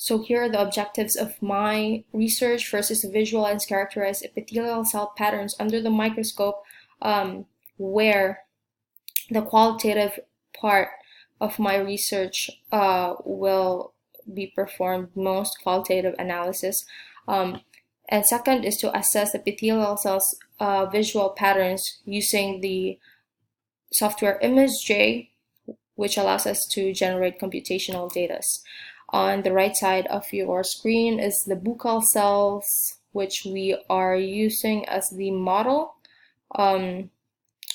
So here are the objectives of my research. First is to visualize and characterize epithelial cell patterns under the microscope, where the qualitative part of my research will be performed, most qualitative analysis. And second is to assess epithelial cells visual patterns using the software ImageJ, which allows us to generate computational data. On the right side of your screen is the buccal cells, which we are using as the model,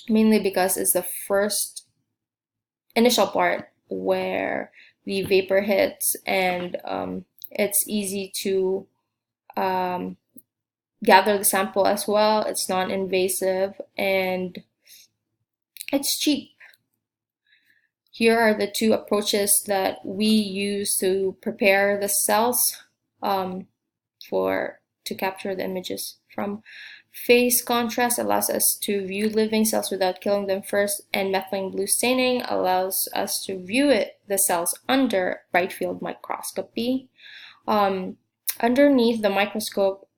mainly because it's the first initial part where the vapor hits, and it's easy to gather the sample as well. It's non-invasive and it's cheap. Here are the two approaches that we use to prepare the cells to capture the images from. Phase contrast allows us to view living cells without killing them first, and methylene blue staining allows us to view the cells under bright field microscopy. Underneath the microscope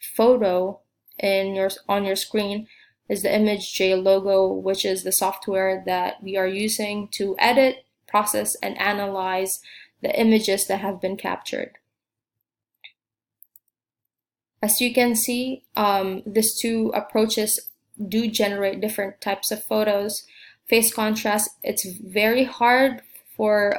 photo on your screen is the ImageJ logo, which is the software that we are using to edit, process, and analyze the images that have been captured. As you can see, these two approaches do generate different types of photos. Phase contrast, it's very hard for,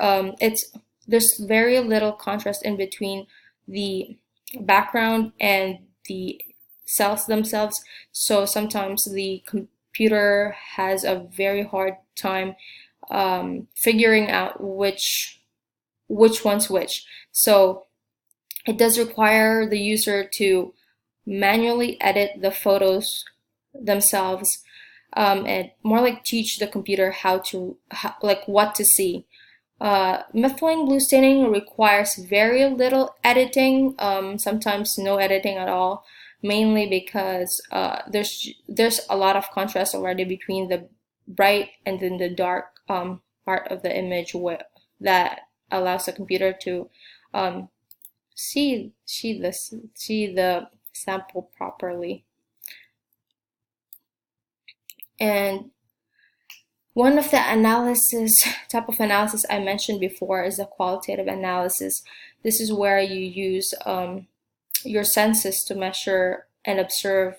there's very little contrast in between the background and the cells themselves, so sometimes the computer has a very hard time figuring out which one's which. So it does require the user to manually edit the photos themselves, and more like teach the computer what to see. Methylene blue staining requires very little editing, sometimes no editing at all, mainly because there's a lot of contrast already between the bright and then the dark part of the image that allows the computer to see the sample properly. And one of the type of analysis I mentioned before is the qualitative analysis. This is where you use your senses to measure and observe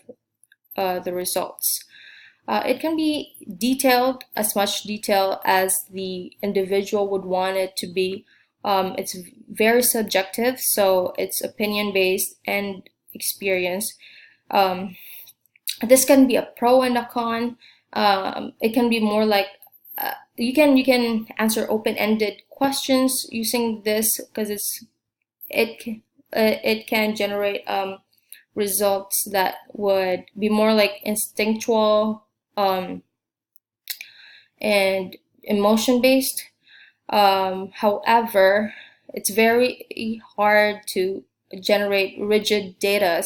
the results. It can be detailed, as much detail as the individual would want it to be. It's very subjective, so it's opinion-based and experience. This can be a pro and a con. It can be more like you can answer open-ended questions using this, because it can generate results that would be more like instinctual and emotion-based. However, it's very hard to generate rigid data,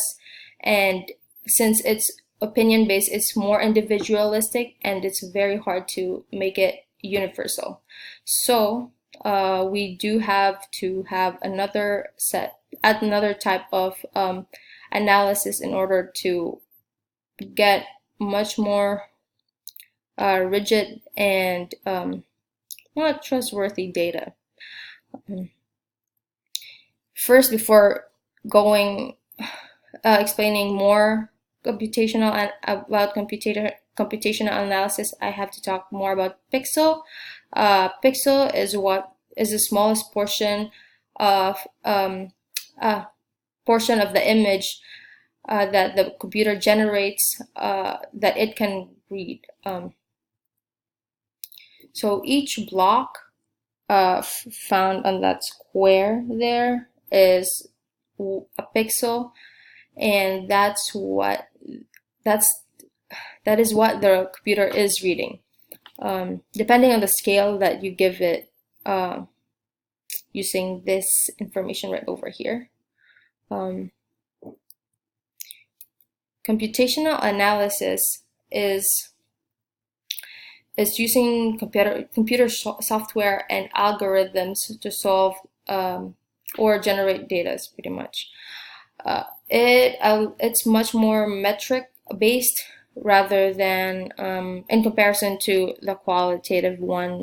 and since it's opinion-based, it's more individualistic, and it's very hard to make it universal. So we do have to have another type of analysis in order to get much more rigid and more trustworthy data. First, before explaining more about computational analysis, I have to talk more about pixel. Pixel is the smallest portion of the image that the computer generates that it can read. So each block found on that square there is a pixel, and that is what the computer is reading, depending on the scale that you give it, using this information right over here. Computational analysis is using computer software and algorithms to solve or generate data pretty much. It's much more metric based rather than in comparison to the qualitative one.